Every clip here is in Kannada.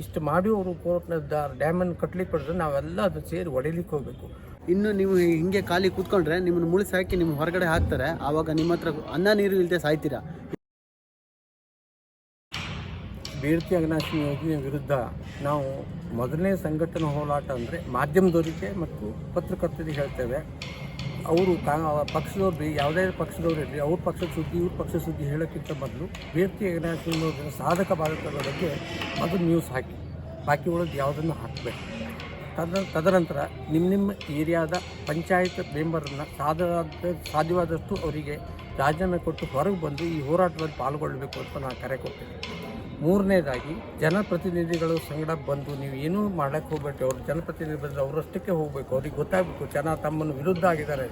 ಇಷ್ಟು ಮಾಡಿ ಅವರು ಕೋರ್ಟ್ನ ಡ್ಯಾಮನ್ನು ಕಟ್ಟಲಿಕ್ಕೆ ಪಡೆದ್ರೆ ನಾವೆಲ್ಲ ಅದು ಸೇರಿ ಹೊಡಿಲಿಕ್ಕೆ ಹೋಗಬೇಕು. ಇನ್ನು ನೀವು ಹಿಂಗೆ ಖಾಲಿ ಕೂತ್ಕೊಂಡ್ರೆ ನಿಮ್ಮನ್ನು ಮುಳಿಸಿ ಹಾಕಿ ನಿಮ್ಮ ಹೊರಗಡೆ ಹಾಕ್ತಾರೆ. ಆವಾಗ ನಿಮ್ಮ ಹತ್ರ ಅನ್ನ ನೀರು ಇಲ್ಲದೆ ಸಾಯ್ತೀರಾ. ಬೇಡ್ತಿ ಅಘನಾಶಿನಿ ಯೋಜನೆ ವಿರುದ್ಧ ನಾವು ಮೊದಲನೇ ಸಂಘಟನಾ ಹೋರಾಟ ಅಂದರೆ ಮಾಧ್ಯಮದವರಿಗೆ ಮತ್ತು ಪತ್ರಕರ್ತರಿಗೆ ಹೇಳ್ತೇವೆ. ಅವರು ಪಕ್ಷದವ್ರು ಯಾವುದೇ ಪಕ್ಷದವ್ರು ಇರಲಿ, ಅವ್ರ ಪಕ್ಷದ ಸುದ್ದಿ ಇವ್ರ ಪಕ್ಷದ ಸುದ್ದಿ ಹೇಳೋಕ್ಕಿಂತ ಮೊದಲು ಬೇಡ್ತಿ ಅಘನಾಶಿನಿ ಯೋಜನೆ ಸಾಧಕ ಬಾಧಕಗಳ ಬಗ್ಗೆ ಮೊದಲು ನ್ಯೂಸ್ ಹಾಕಿ, ಬಾಕಿ ಉಳಿದು ಯಾವುದನ್ನು ಹಾಕಬೇಕು. ತದನಂತರ ನಿಮ್ಮ ಏರಿಯಾದ ಪಂಚಾಯತ್ ಮೆಂಬರನ್ನು ಸಾಧ್ಯವಾದಷ್ಟು ಅವರಿಗೆ ರಾಜೀನಾಮೆ ಕೊಟ್ಟು ಹೊರಗೆ ಬಂದು ಈ ಹೋರಾಟದಲ್ಲಿ ಪಾಲ್ಗೊಳ್ಳಬೇಕು ಅಂತ ನಾನು ಕರೆ ಕೊಡ್ತೇನೆ. ಮೂರನೇದಾಗಿ ಜನಪ್ರತಿನಿಧಿಗಳು ಸಂಗಡ ಬಂದು ನೀವು ಏನೂ ಮಾಡೋಕ್ಕೆ ಹೋಗ್ಬೇಡಿ. ಅವರು ಜನಪ್ರತಿನಿಧಿ ಬಂದರೆ ಅವರಷ್ಟಕ್ಕೆ ಹೋಗಬೇಕು. ಅವ್ರಿಗೆ ಗೊತ್ತಾಗಬೇಕು ಜನ ತಮ್ಮನ್ನು ವಿರುದ್ಧ ಆಗಿದ್ದಾರೆ.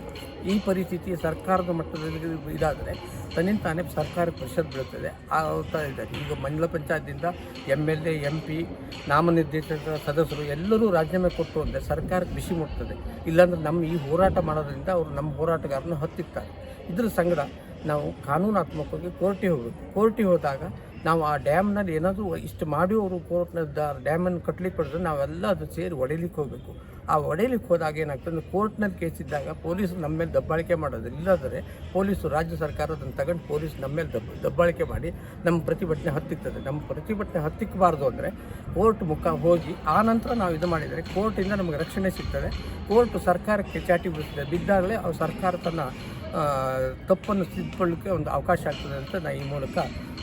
ಈ ಪರಿಸ್ಥಿತಿ ಸರ್ಕಾರದ ಮಟ್ಟದಲ್ಲಿ ಇದಾದರೆ ತನ್ನಿಂದ ತಾನೇ ಸರ್ಕಾರಕ್ಕೆ ಪ್ರೆಷರ್ ಬೀಳುತ್ತದೆ ಆಗ್ತಾ ಇದ್ದಾರೆ. ಈಗ ಮಂಡಲ ಪಂಚಾಯತ್ದಿಂದ MLA MP ನಾಮನಿರ್ದೇಶಿತ ಸದಸ್ಯರು ಎಲ್ಲರೂ ರಾಜೀನಾಮೆ ಕೊಟ್ಟು ಅಂದರೆ ಸರ್ಕಾರಕ್ಕೆ ಬಿಸಿ ಮುಟ್ತದೆ. ಇಲ್ಲಾಂದ್ರೆ ನಮ್ಮ ಈ ಹೋರಾಟ ಮಾಡೋದ್ರಿಂದ ಅವರು ನಮ್ಮ ಹೋರಾಟಗಾರನ ಹತ್ತಿರ್ತಾರೆ. ಇದ್ರ ಸಂಗಡ ನಾವು ಕಾನೂನಾತ್ಮಕವಾಗಿ ಕೋರ್ಟಿಗೆ ಹೋಗಬೇಕು. ಕೋರ್ಟಿಗೆ ಹೋದಾಗ ನಾವು ಆ ಡ್ಯಾಮ್ನಲ್ಲಿ ಏನಾದರೂ ಇಷ್ಟು ಮಾಡಿ ಅವರು ಕೋರ್ಟ್ನ ಡ್ಯಾಮನ್ನು ಕಟ್ಟಲಿಕ್ಕೆ ಪಡೆದ್ರೆ ನಾವೆಲ್ಲ ಅದು ಸೇರಿ ಹೊಡಿಲಿಕ್ಕೆ ಹೋಗಬೇಕು. ಆ ಹೊಡಿಲಿಕ್ಕೆ ಹೋದಾಗ ಏನಾಗ್ತದೆ, ಕೋರ್ಟ್ನಲ್ಲಿ ಕೇಸ್ ಇದ್ದಾಗ ಪೊಲೀಸರು ನಮ್ಮ ಮೇಲೆ ದಬ್ಬಾಳಿಕೆ ಮಾಡೋದು. ಇಲ್ಲಾದರೆ ಪೊಲೀಸರು ರಾಜ್ಯ ಸರ್ಕಾರ ಅದನ್ನು ತಗೊಂಡು ಪೊಲೀಸ್ ನಮ್ಮ ಮೇಲೆ ದಬ್ಬಾಳಿಕೆ ಮಾಡಿ ನಮ್ಮ ಪ್ರತಿಭಟನೆ ಹತ್ತಿಕ್ತದೆ. ನಮ್ಮ ಪ್ರತಿಭಟನೆ ಹತ್ತಿಕ್ಕಬಾರ್ದು ಅಂದರೆ ಕೋರ್ಟ್ ಮುಖ ಹೋಗಿ ಆ ನಂತರ ನಾವು ಇದು ಮಾಡಿದರೆ ಕೋರ್ಟಿಂದ ನಮಗೆ ರಕ್ಷಣೆ ಸಿಗ್ತದೆ. ಕೋರ್ಟ್ ಸರ್ಕಾರಕ್ಕೆ ಚಾಟಿ ಬಿದ್ದಾಗಲೇ ಅವ್ರು ಸರ್ಕಾರ ತನ್ನ ತಪ್ಪನ್ನು ತಿದ್ದುಕೊಳ್ಳಲಿಕ್ಕೆ ಒಂದು ಅವಕಾಶ ಆಗ್ತದೆ ಅಂತ ನಾನು ಈ ಮೂಲಕ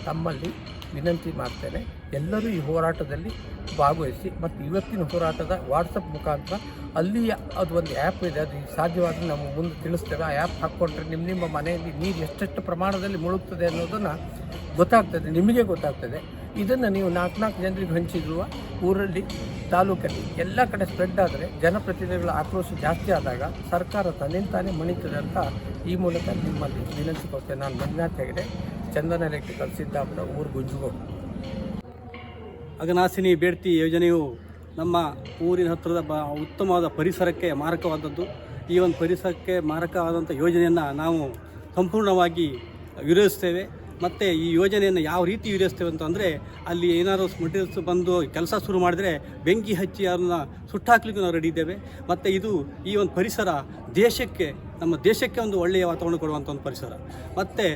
ತಮ್ಮಲ್ಲಿ ವಿನಂತಿ ಮಾಡ್ತೇನೆ. ಎಲ್ಲರೂ ಈ ಹೋರಾಟದಲ್ಲಿ ಭಾಗವಹಿಸಿ ಮತ್ತು ಇವತ್ತಿನ ಹೋರಾಟದ ವಾಟ್ಸಪ್ ಮುಖಾಂತರ ಅಲ್ಲಿ ಅದು ಒಂದು ಆ್ಯಪ್ ಇದೆ, ಅದು ಸಾಧ್ಯವಾದರೆ ನಾವು ಮುಂದೆ ತಿಳಿಸ್ತೇವೆ. ಆ ಆ್ಯಪ್ ಹಾಕ್ಕೊಂಡ್ರೆ ನಿಮ್ಮ ಮನೆಯಲ್ಲಿ ನೀರು ಎಷ್ಟೆಷ್ಟು ಪ್ರಮಾಣದಲ್ಲಿ ಮುಳುಗ್ತದೆ ಅನ್ನೋದನ್ನು ಗೊತ್ತಾಗ್ತದೆ, ನಿಮಗೆ ಗೊತ್ತಾಗ್ತದೆ. ಇದನ್ನು ನೀವು 4 ಜನರಿಗೆ ಹಂಚಿರುವ ಊರಲ್ಲಿ, ತಾಲೂಕಲ್ಲಿ ಎಲ್ಲ ಕಡೆ ಸ್ಪ್ರೆಡ್ ಆದರೆ ಜನಪ್ರತಿನಿಧಿಗಳ ಆಕ್ರೋಶ ಜಾಸ್ತಿ ಆದಾಗ ಸರ್ಕಾರ ತನ್ನಿಂತಾನೇ ಮಣಿತದೆ ಅಂತ ಈ ಮೂಲಕ ನಿಮ್ಮಲ್ಲಿ ವಿನಂತಿ ಕೊಡ್ತೇನೆ. ನಾನು ಮಂಜುನಾಥ್ ಹೆಗಡೆ, ಚಂದನ ಎಲೆಕ್ಟ್ರಿಕಲ್, ಸಿದ್ದಾಪುರ, ಊರು ಗುಂಜುಗೋಡು. ಅಘನಾಶಿನಿ ಬೇಡ್ತಿ ಯೋಜನೆಯು ನಮ್ಮ ಊರಿನ ಹತ್ತಿರದ ಉತ್ತಮವಾದ ಪರಿಸರಕ್ಕೆ ಮಾರಕವಾದದ್ದು. ಈ ಒಂದು ಪರಿಸರಕ್ಕೆ ಮಾರಕವಾದಂಥ ಯೋಜನೆಯನ್ನು ನಾವು ಸಂಪೂರ್ಣವಾಗಿ ವಿರೋಧಿಸ್ತೇವೆ. ಮತ್ತು ಈ ಯೋಜನೆಯನ್ನು ಯಾವ ರೀತಿ ವಿರೋಧಿಸ್ತೇವೆ ಅಂತಂದರೆ, ಅಲ್ಲಿ ಏನಾದರೂ ಮೆಟೀರಿಯಲ್ಸ್ ಬಂದು ಕೆಲಸ ಶುರು ಮಾಡಿದರೆ ಬೆಂಕಿ ಹಚ್ಚಿ ಅದನ್ನು ಸುಟ್ಟಾಕ್ಲಿಕ್ಕೆ ನಾವು ರೆಡಿ ಇದ್ದೇವೆ. ಮತ್ತು ಇದು ಈ ಒಂದು ಪರಿಸರ ನಮ್ಮ ದೇಶಕ್ಕೆ ಒಂದು ಒಳ್ಳೆಯ ವಾತಾವರಣ ಕೊಡುವಂಥ ಒಂದು ಪರಿಸರ. ಮತ್ತು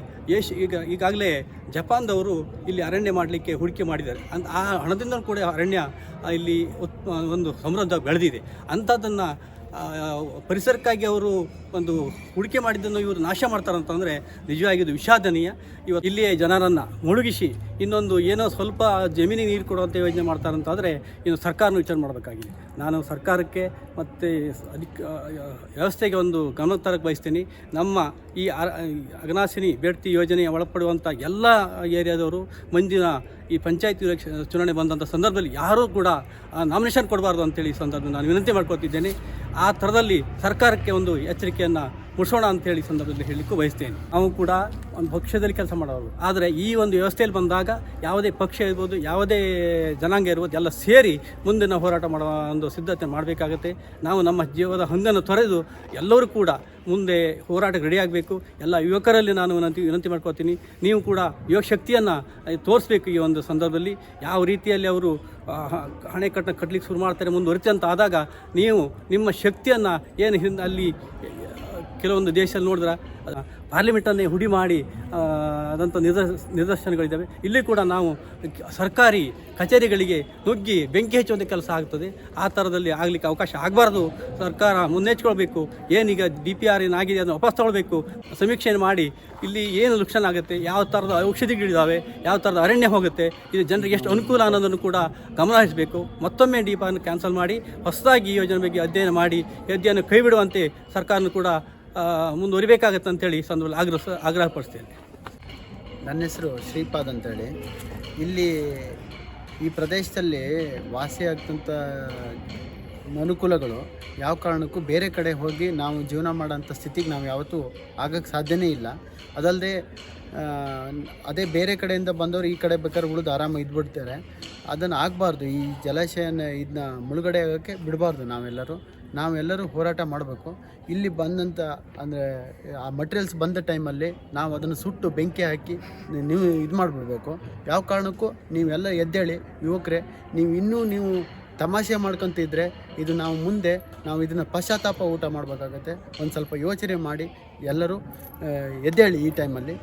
ಈಗಾಗಲೇ ಜಪಾನ್ದವರು ಇಲ್ಲಿ ಅರಣ್ಯ ಮಾಡಲಿಕ್ಕೆ ಹೂಡಿಕೆ ಮಾಡಿದ್ದಾರೆ. ಆ ಹಣದಿಂದ ಕೂಡ ಅರಣ್ಯ ಇಲ್ಲಿ ಒಂದು ಸಮೃದ್ಧ ಬೆಳೆದಿದೆ. ಅಂಥದ್ದನ್ನು ಪರಿಸರಕ್ಕಾಗಿ ಅವರು ಒಂದು ಹೂಡಿಕೆ ಮಾಡಿದ್ದನ್ನು ಇವರು ನಾಶ ಮಾಡ್ತಾರಂತಂದರೆ ನಿಜವಾಗಿ ಇದು ವಿಷಾದನೀಯ. ಇವತ್ತು ಇಲ್ಲಿಯೇ ಜನರನ್ನು ಮುಳುಗಿಸಿ ಇನ್ನೊಂದು ಏನೋ ಸ್ವಲ್ಪ ಜಮೀನಿಗೆ ನೀರು ಕೊಡುವಂಥ ಯೋಜನೆ ಮಾಡ್ತಾರಂತಾದರೆ ಇನ್ನು ಸರ್ಕಾರನ ವಿಚಾರ ಮಾಡಬೇಕಾಗಿದೆ. ನಾನು ಸರ್ಕಾರಕ್ಕೆ ಮತ್ತು ವ್ಯವಸ್ಥೆಗೆ ಒಂದು ಗಮನ ತರಕ್ಕೆ ಬಯಸ್ತೀನಿ. ನಮ್ಮ ಈ ಅಘನಾಶಿನಿ ಬೇಡ್ತಿ ಯೋಜನೆಯ ಒಳಪಡುವಂಥ ಎಲ್ಲ ಏರಿಯಾದವರು ಮುಂದಿನ ಈ ಪಂಚಾಯತ್ ಚುನಾವಣೆ ಬಂದಂಥ ಸಂದರ್ಭದಲ್ಲಿ ಯಾರೂ ಕೂಡ ನಾಮಿನೇಷನ್ ಕೊಡಬಾರ್ದು ಅಂತೇಳಿ ಈ ಸಂದರ್ಭದಲ್ಲಿ ನಾನು ವಿನಂತಿ ಮಾಡ್ಕೊತಿದ್ದೇನೆ. ಆ ಥರದಲ್ಲಿ ಸರ್ಕಾರಕ್ಕೆ ಒಂದು ಎಚ್ಚರಿಕೆಯನ್ನು ಮುಡಿಸೋಣ ಅಂತೇಳಿ ಸಂದರ್ಭದಲ್ಲಿ ಹೇಳಲಿಕ್ಕೂ ಬಯಸ್ತೇನೆ. ನಾವು ಕೂಡ ಒಂದು ಪಕ್ಷದಲ್ಲಿ ಕೆಲಸ ಮಾಡೋರು, ಆದರೆ ಈ ಒಂದು ವ್ಯವಸ್ಥೆಯಲ್ಲಿ ಬಂದಾಗ ಯಾವುದೇ ಪಕ್ಷ ಇರ್ಬೋದು, ಯಾವುದೇ ಜನಾಂಗ ಇರ್ಬೋದು, ಎಲ್ಲ ಸೇರಿ ಮುಂದಿನ ಹೋರಾಟ ಮಾಡುವ ಒಂದು ಸಿದ್ಧತೆ ಮಾಡಬೇಕಾಗತ್ತೆ. ನಾವು ನಮ್ಮ ಜೀವದ ಹಂಗನ್ನು ತೊರೆದು ಎಲ್ಲರೂ ಕೂಡ ಮುಂದೆ ಹೋರಾಟಕ್ಕೆ ರೆಡಿ ಆಗಬೇಕು. ಎಲ್ಲ ಯುವಕರಲ್ಲಿ ನಾನು ವಿನಂತಿ ಮಾಡ್ಕೊತೀನಿ, ನೀವು ಕೂಡ ಯುವ ಶಕ್ತಿಯನ್ನು ತೋರಿಸ್ಬೇಕು. ಈ ಒಂದು ಸಂದರ್ಭದಲ್ಲಿ ಯಾವ ರೀತಿಯಲ್ಲಿ ಅವರು ಅಣೆಕಟ್ಟನ್ನು ಕಟ್ಟಲಿಕ್ಕೆ ಶುರು ಮಾಡ್ತಾರೆ ಮುಂದುವರಿತೆ ಅಂತ ಆದಾಗ ನೀವು ನಿಮ್ಮ ಶಕ್ತಿಯನ್ನು ಏನು ಅಲ್ಲಿ ಕೆಲವೊಂದು ದೇಶದಲ್ಲಿ ನೋಡಿದ್ರೆ ಪಾರ್ಲಿಮೆಂಟನ್ನೇ ಹುಡಿ ಮಾಡಿ ಅದಂಥ ನಿದರ್ಶನಗಳಿದ್ದಾವೆ. ಇಲ್ಲಿ ಕೂಡ ನಾವು ಸರ್ಕಾರಿ ಕಚೇರಿಗಳಿಗೆ ನುಗ್ಗಿ ಬೆಂಕಿ ಹಚ್ಚುವಂಥ ಕೆಲಸ ಆಗ್ತದೆ. ಆ ಥರದಲ್ಲಿ ಆಗಲಿಕ್ಕೆ ಅವಕಾಶ ಆಗಬಾರ್ದು. ಸರ್ಕಾರ ಮುನ್ನೆಚ್ಕೊಳ್ಬೇಕು. ಏನೀಗ DPR ಏನಾಗಿದೆ ಅದನ್ನು ವಾಪಸ್ ತಗೊಳ್ಬೇಕು. ಸಮೀಕ್ಷೆಯನ್ನು ಮಾಡಿ ಇಲ್ಲಿ ಏನು ನುಕ್ಸಾನ ಆಗುತ್ತೆ, ಯಾವ ಥರದ ಔಷಧಿಗಳಿದ್ದಾವೆ, ಯಾವ ಥರದ ಅರಣ್ಯ ಹೋಗುತ್ತೆ, ಇದು ಜನರಿಗೆ ಎಷ್ಟು ಅನುಕೂಲ ಅನ್ನೋದನ್ನು ಕೂಡ ಗಮನ ಹರಿಸಬೇಕು. ಮತ್ತೊಮ್ಮೆ DPR ಕ್ಯಾನ್ಸಲ್ ಮಾಡಿ ಹೊಸದಾಗಿ ಈ ಯೋಜನೆ ಬಗ್ಗೆ ಅಧ್ಯಯನ ಮಾಡಿ ಹೆಜ್ಜೆಯನ್ನು ಕೈ ಬಿಡುವಂತೆ ಸರ್ಕಾರನೂ ಕೂಡ ಮುಂದುವರಿಬೇಕಾಗತ್ತೆ ಅಂತೇಳಿ ಸಂದರ್ಭದಲ್ಲಿ ಆಗ್ರಹಪಡಿಸ್ತೇನೆ. ನನ್ನ ಹೆಸರು ಶ್ರೀಪಾದ್ ಅಂತೇಳಿ. ಇಲ್ಲಿ ಈ ಪ್ರದೇಶದಲ್ಲಿ ವಾಸಿಯಾಗ್ತಂಥ ಅನುಕೂಲಗಳು ಯಾವ ಕಾರಣಕ್ಕೂ ಬೇರೆ ಕಡೆ ಹೋಗಿ ನಾವು ಜೀವನ ಮಾಡೋಂಥ ಸ್ಥಿತಿಗೆ ನಾವು ಯಾವತ್ತೂ ಆಗೋಕ್ಕೆ ಸಾಧ್ಯನೇ ಇಲ್ಲ. ಅದಲ್ಲದೆ ಅದೇ ಬೇರೆ ಕಡೆಯಿಂದ ಬಂದವರು ಈ ಕಡೆ ಬೇಕಾದ್ರೆ ಉಳಿದು ಆರಾಮಾಗಿ ಇದ್ಬಿಡ್ತಾರೆ. ಅದನ್ನು ಆಗಬಾರ್ದು. ಈ ಜಲಾಶಯನ ಇದನ್ನ ಮುಳುಗಡೆ ಆಗೋಕ್ಕೆ ಬಿಡಬಾರ್ದು ನಾವೆಲ್ಲರೂ. ನಾವೆಲ್ಲರೂ ಹೋರಾಟ ಮಾಡಬೇಕು. ಇಲ್ಲಿ ಬಂದಂಥ ಅಂದರೆ ಆ ಮಟೀರಿಯಲ್ಸ್ ಬಂದ ಟೈಮಲ್ಲಿ ನಾವು ಅದನ್ನು ಸುಟ್ಟು ಬೆಂಕಿ ಹಾಕಿ ನೀವು ಇದು ಮಾಡಿಬಿಡ್ಬೇಕು. ಯಾವ ಕಾರಣಕ್ಕೂ ನೀವೆಲ್ಲ ಎದ್ದೇಳಿ ಯುವಕರೇ, ನೀವು ತಮಾಷೆ ಮಾಡ್ಕೊತಿದ್ರೆ ಇದು ನಾವು ಮುಂದೆ ಇದನ್ನು ಪಶ್ಚಾತ್ತಾಪ ಊಟ ಮಾಡಬೇಕಾಗತ್ತೆ. ಒಂದು ಸ್ವಲ್ಪ ಯೋಚನೆ ಮಾಡಿ ಎಲ್ಲರೂ ಎದ್ದೇಳಿ ಈ ಟೈಮಲ್ಲಿ.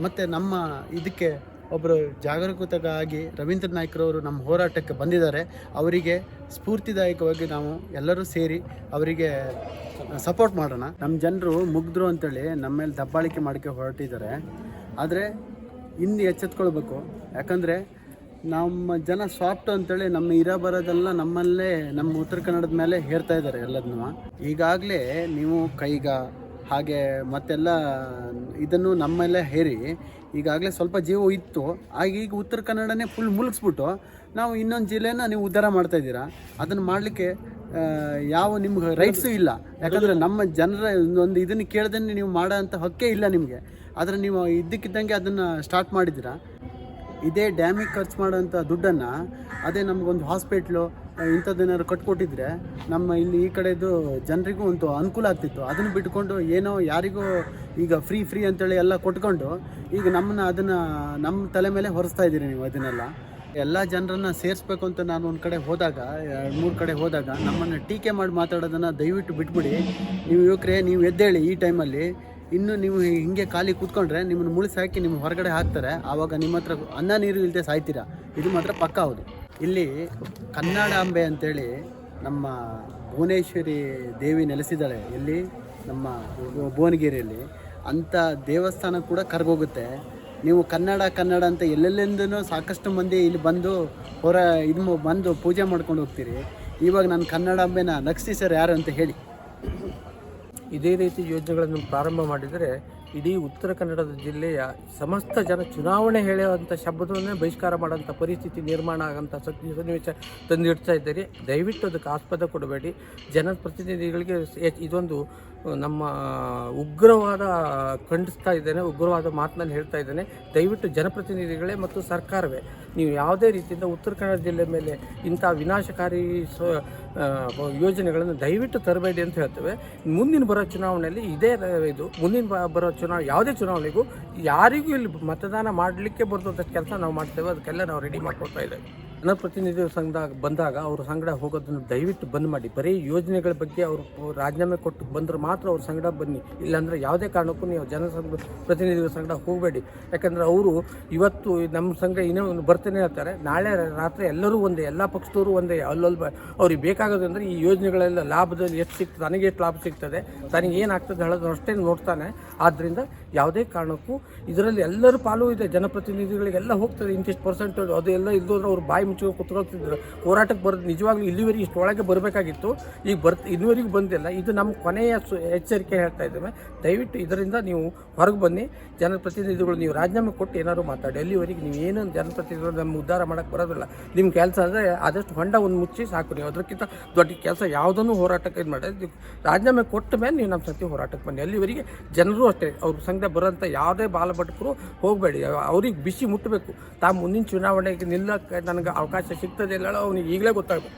ಮತ್ತು ನಮ್ಮ ಇದಕ್ಕೆ ಒಬ್ಬರು ಜಾಗರೂಕತೆಗಾಗಿ ರವೀಂದ್ರ ನಾಯ್ಕರವರು ನಮ್ಮ ಹೋರಾಟಕ್ಕೆ ಬಂದಿದ್ದಾರೆ. ಅವರಿಗೆ ಸ್ಫೂರ್ತಿದಾಯಕವಾಗಿ ನಾವು ಎಲ್ಲರೂ ಸೇರಿ ಅವರಿಗೆ ಸಪೋರ್ಟ್ ಮಾಡೋಣ. ನಮ್ಮ ಜನರು ಮುಗ್ಧರು ಅಂತೇಳಿ ನಮ್ಮ ಮೇಲೆ ದಬ್ಬಾಳಿಕೆ ಮಾಡೋಕ್ಕೆ ಹೊರಟಿದ್ದಾರೆ. ಆದರೆ ಇನ್ನು ಎಚ್ಚೆತ್ಕೊಳ್ಬೇಕು. ಯಾಕಂದರೆ ನಮ್ಮ ಜನ ಸಾಫ್ಟ್ ಅಂತೇಳಿ ನಮ್ಮ ಬರೋದೆಲ್ಲ ನಮ್ಮಲ್ಲೇ ನಮ್ಮ ಉತ್ತರ ಕನ್ನಡದ ಮೇಲೆ ಹೇರ್ತಾ ಇದ್ದಾರೆ ಎಲ್ಲದನ್ನೂ. ಈಗಾಗಲೇ ನೀವು ಕೈಗ ಹಾಗೆ ಮತ್ತೆಲ್ಲ ಇದನ್ನು ನಮ್ಮೆಲ್ಲ ಹೇರಿ ಈಗಾಗಲೇ ಸ್ವಲ್ಪ ಜೀವ ಇತ್ತು. ಈಗ ಉತ್ತರ ಕನ್ನಡನೇ ಫುಲ್ ಮುಳುಗಿಸ್ಬಿಟ್ಟು ನಾವು ಇನ್ನೊಂದು ಜಿಲ್ಲೆನ ನೀವು ಉದ್ಧಾರ ಮಾಡ್ತಾಯಿದ್ದೀರಾ. ಅದನ್ನು ಮಾಡಲಿಕ್ಕೆ ಯಾವ ನಿಮ್ಗೆ ರೈಟ್ಸು ಇಲ್ಲ. ಯಾಕಂದರೆ ನಮ್ಮ ಜನರ ಒಂದು ಇದನ್ನು ಕೇಳ್ದೇ ನೀವು ಮಾಡೋ ಅಂಥ ಹಕ್ಕೇ ಇಲ್ಲ ನಿಮಗೆ. ಆದರೆ ನೀವು ಇದ್ದಕ್ಕಿದ್ದಂಗೆ ಅದನ್ನು ಸ್ಟಾರ್ಟ್ ಮಾಡಿದ್ದೀರಾ. ಇದೇ ಡ್ಯಾಮಿಗೆ ಖರ್ಚು ಮಾಡೋಂಥ ದುಡ್ಡನ್ನು ಅದೇ ನಮಗೊಂದು ಹಾಸ್ಪಿಟ್ಲು ಇಂಥದ್ದೇನಾದ್ರು ಕಟ್ಕೊಟ್ಟಿದ್ರೆ ನಮ್ಮ ಇಲ್ಲಿ ಈ ಕಡೆದು ಜನರಿಗೂ ಒಂದು ಅನುಕೂಲ ಆಗ್ತಿತ್ತು. ಅದನ್ನು ಬಿಟ್ಕೊಂಡು ಏನೋ ಯಾರಿಗೂ ಈಗ ಫ್ರೀ ಅಂತೇಳಿ ಎಲ್ಲ ಕೊಟ್ಕೊಂಡು ಈಗ ಅದನ್ನು ನಮ್ಮ ತಲೆ ಮೇಲೆ ಹೊರಿಸ್ತಾ ಇದ್ದೀರಿ ನೀವು. ಅದನ್ನೆಲ್ಲ ಎಲ್ಲ ಜನರನ್ನು ಸೇರಿಸ್ಬೇಕು ಅಂತ ನಾನು ಒಂದು ಕಡೆ ಹೋದಾಗ 2-3 ಕಡೆ ಹೋದಾಗ ನಮ್ಮನ್ನು ಟೀಕೆ ಮಾಡಿ ಮಾತಾಡೋದನ್ನು ದಯವಿಟ್ಟು ಬಿಟ್ಬಿಡಿ. ನೀವು ಯುವಕರೇ, ನೀವು ಎದ್ದೇಳಿ ಈ ಟೈಮಲ್ಲಿ. ಇನ್ನು ನೀವು ಹಿಂಗೆ ಖಾಲಿ ಕೂತ್ಕೊಂಡ್ರೆ ನಿಮ್ಮನ್ನು ಮುಳಿಸಿ ಹಾಕಿ ನಿಮ್ಮ ಹೊರಗಡೆ ಹಾಕ್ತಾರೆ. ಆವಾಗ ನಿಮ್ಮ ಹತ್ರ ಅನ್ನ ನೀರು ಇಲ್ಲದೆ ಸಾಯ್ತೀರಾ. ಇದು ಮಾತ್ರ ಪಕ್ಕ ಹೌದು. ಇಲ್ಲಿ ಕನ್ನಡಾಂಬೆ ಅಂತೇಳಿ ನಮ್ಮ ಭುವನೇಶ್ವರಿ ದೇವಿ ನೆಲೆಸಿದ್ದಾಳೆ. ಇಲ್ಲಿ ನಮ್ಮ ಭುವನಗಿರಿಯಲ್ಲಿ ಅಂಥ ದೇವಸ್ಥಾನ ಕೂಡ ಕರ್ಗೋಗುತ್ತೆ. ನೀವು ಕನ್ನಡ ಅಂತ ಎಲ್ಲೆಲ್ಲಿಂದನೂ ಸಾಕಷ್ಟು ಮಂದಿ ಇಲ್ಲಿ ಬಂದು ಬಂದು ಪೂಜೆ ಮಾಡ್ಕೊಂಡು ಹೋಗ್ತೀರಿ. ಇವಾಗ ನಾನು ಕನ್ನಡಾಂಬೆನ ನಗಿಸಿ ಯಾರು ಅಂತ ಹೇಳಿ. ಇದೇ ರೀತಿ ಯೋಜನೆಗಳನ್ನು ಪ್ರಾರಂಭ ಮಾಡಿದರೆ ಇಡೀ ಉತ್ತರ ಕನ್ನಡದ ಜಿಲ್ಲೆಯ ಸಮಸ್ತ ಜನ ಚುನಾವಣೆ ಹೇಳುವಂಥ ಶಬ್ದವನ್ನೇ ಬಹಿಷ್ಕಾರ ಮಾಡೋಂಥ ಪರಿಸ್ಥಿತಿ ನಿರ್ಮಾಣ ಆಗೋಂಥ ಸನ್ನಿವೇಶ ತಂದಿಡ್ತಾ ಇದ್ದೀರಿ. ದಯವಿಟ್ಟು ಅದಕ್ಕೆ ಆಸ್ಪದ ಕೊಡಬೇಡಿ. ಜನಪ್ರತಿನಿಧಿಗಳಿಗೆ ಇದೊಂದು ನಮ್ಮ ಉಗ್ರವಾದ ಖಂಡಿಸ್ತಾ ಇದ್ದೇನೆ, ಉಗ್ರವಾದ ಮಾತನ್ನು ಹೇಳ್ತಾ ಇದ್ದೇನೆ. ದಯವಿಟ್ಟು ಜನಪ್ರತಿನಿಧಿಗಳೇ ಮತ್ತು ಸರ್ಕಾರವೇ ನೀವು ಯಾವುದೇ ರೀತಿಯಿಂದ ಉತ್ತರ ಕನ್ನಡ ಜಿಲ್ಲೆ ಮೇಲೆ ಇಂಥ ವಿನಾಶಕಾರಿ ಯೋಜನೆಗಳನ್ನು ದಯವಿಟ್ಟು ತರಬೇಡಿ ಅಂತ ಹೇಳ್ತೇವೆ. ಮುಂದಿನ ಬರೋ ಚುನಾವಣೆಯಲ್ಲಿ ಬರೋ ಯಾವುದೇ ಚುನಾವಣೆಗೂ ಯಾರಿಗೂ ಇಲ್ಲಿ ಮತದಾನ ಮಾಡಲಿಕ್ಕೆ ಬರ್ತಂಥ ಕೆಲಸ ನಾವು ಮಾಡ್ತೇವೆ. ಅದಕ್ಕೆಲ್ಲ ನಾವು ರೆಡಿ ಮಾಡ್ಕೊಳ್ತಾ ಇದ್ದೇವೆ. ಜನಪ್ರತಿನಿಧಿಗಳ ಸಂಘ ಬಂದಾಗ ಅವ್ರ ಸಂಗಡ ಹೋಗೋದನ್ನು ದಯವಿಟ್ಟು ಬಂದ್ ಮಾಡಿ. ಬರೀ ಯೋಜನೆಗಳ ಬಗ್ಗೆ ಅವರು ರಾಜೀನಾಮೆ ಕೊಟ್ಟು ಬಂದರೆ ಮಾತ್ರ ಅವ್ರ ಸಂಗಡ ಬನ್ನಿ. ಇಲ್ಲಾಂದರೆ ಯಾವುದೇ ಕಾರಣಕ್ಕೂ ನೀವು ಪ್ರತಿನಿಧಿಗಳ ಸಂಗಡ ಹೋಗಬೇಡಿ. ಯಾಕಂದರೆ ಅವರು ಇವತ್ತು ನಮ್ಮ ಸಂಘ ಇನ್ನೂ ಬರ್ತೇನೆ ಹೇಳ್ತಾರೆ, ನಾಳೆ ರಾತ್ರಿ ಎಲ್ಲರೂ ಒಂದೇ, ಎಲ್ಲ ಪಕ್ಷದವರು ಒಂದೇ. ಅವ್ರಿಗೆ ಬೇಕಾಗೋದು ಅಂದರೆ ಈ ಯೋಜನೆಗಳೆಲ್ಲ ಲಾಭದಲ್ಲಿ ಎಷ್ಟು ಸಿಗ್ತದೆ, ನನಗೆ ಎಷ್ಟು ಲಾಭ ಸಿಗ್ತದೆ, ತನಗೆ ಏನಾಗ್ತದೆ ಹೇಳೋದು ಅಷ್ಟೇ ನೋಡ್ತಾನೆ. ಆದ್ದರಿಂದ ಯಾವುದೇ ಕಾರಣಕ್ಕೂ ಇದರಲ್ಲಿ ಎಲ್ಲರೂ ಪಾಲು ಇದೆ. ಜನಪ್ರತಿನಿಧಿಗಳಿಗೆಲ್ಲ ಹೋಗ್ತದೆ ಇಂತಿಷ್ಟು ಪರ್ಸೆಂಟ್. ಅದು ಎಲ್ಲ ಇಲ್ಲದೋದ್ರೆ ಅವ್ರು ಬಾಯಿ ಮುಚ್ಚಿಕೊಂಡು ಕೂತ್ಕೊಳ್ತಿದ್ರು. ಹೋರಾಟಕ್ಕೆ ಬರೋದು ನಿಜವಾಗ್ಲೂ ಇಲ್ಲಿವರೆಗೆ ಇಷ್ಟೊಳಗೆ ಬರಬೇಕಾಗಿತ್ತು. ಈಗ ಇನ್ನುವರೆಗೂ ಬಂದಿಲ್ಲ. ಇದು ನಮ್ಮ ಕೊನೆಯ ಎಚ್ಚರಿಕೆ ಹೇಳ್ತಾ ಇದ್ದೇವೆ. ದಯವಿಟ್ಟು ಇದರಿಂದ ನೀವು ಹೊರಗೆ ಬನ್ನಿ. ಜನಪ್ರತಿನಿಧಿಗಳು ನೀವು ರಾಜೀನಾಮೆ ಕೊಟ್ಟು ಏನಾದ್ರು ಮಾತಾಡಿ. ಅಲ್ಲಿವರೆಗೆ ನೀವು ಏನೋ ಜನಪ್ರತಿನಿಧಿಗಳು ನಮ್ಮ ಉದ್ಧಾರ ಮಾಡೋಕ್ಕೆ ಬರೋದಿಲ್ಲ. ನಿಮ್ಮ ಕೆಲಸ ಅಂದರೆ ಆದಷ್ಟು ಹೊಂಡ ಒಂದು ಮುಚ್ಚಿ ಸಾಕು. ನೀವು ಅದಕ್ಕಿಂತ ದೊಡ್ಡ ಕೆಲಸ ಯಾವುದನ್ನು ಹೋರಾಟಕ್ಕೆ ಇದು ಮಾಡಿ ರಾಜೀನಾಮೆ ಕೊಟ್ಟ ಮೇಲೆ ನೀವು ನಮ್ಮ ಸತಿ ಹೋರಾಟಕ್ಕೆ ಬನ್ನಿ. ಅಲ್ಲಿವರೆಗೆ ಜನರು ಅಷ್ಟೇ ಅವ್ರ ಸಂಘ ಬರೋಂಥ ಯಾವುದೇ ಬಾಲಭಟಕರು ಹೋಗಬೇಡಿ. ಅವ್ರಿಗೆ ಬಿಸಿ ಮುಟ್ಟಬೇಕು. ಮುಂದಿನ ಚುನಾವಣೆಗೆ ನಿಲ್ಲಕ್ಕೆ ನನಗೆ ಅವಕಾಶ ಸಿಗ್ತದೆ ಇಲ್ಲ ಅವನಿಗೆ ಈಗಲೇ ಗೊತ್ತಾಗಬೇಕು.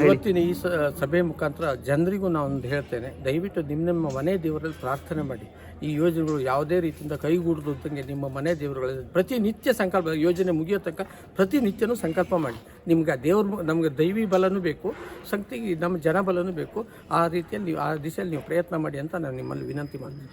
ಇವತ್ತಿನ ಈ ಸಭೆ ಮುಖಾಂತರ ಜನರಿಗೂ ನಾನೊಂದು ಹೇಳ್ತೇನೆ, ದಯವಿಟ್ಟು ನಿಮ್ಮ ಮನೆ ದೇವರಲ್ಲಿ ಪ್ರಾರ್ಥನೆ ಮಾಡಿ. ಈ ಯೋಜನೆಗಳು ಯಾವುದೇ ರೀತಿಯಿಂದ ಕೈಗೂಡದಂಗೆ ನಿಮ್ಮ ಮನೆ ದೇವರುಗಳಲ್ಲಿ ಪ್ರತಿನಿತ್ಯ ಸಂಕಲ್ಪ, ಯೋಜನೆ ಮುಗಿಯೋ ತನಕ ಪ್ರತಿನಿತ್ಯನೂ ಸಂಕಲ್ಪ ಮಾಡಿ. ನಿಮ್ಗೆ ನಮಗೆ ದೈವಿ ಬಲನೂ ಬೇಕು, ಶಕ್ತಿಗೆ ನಮ್ಮ ಜನ ಬಲನೂ ಬೇಕು. ಆ ರೀತಿಯಲ್ಲಿ ನೀವು ಆ ದಿಶೆಯಲ್ಲಿ ನೀವು ಪ್ರಯತ್ನ ಮಾಡಿ ಅಂತ ನಾನು ನಿಮ್ಮಲ್ಲಿ ವಿನಂತಿ ಮಾಡ್ತೀನಿ.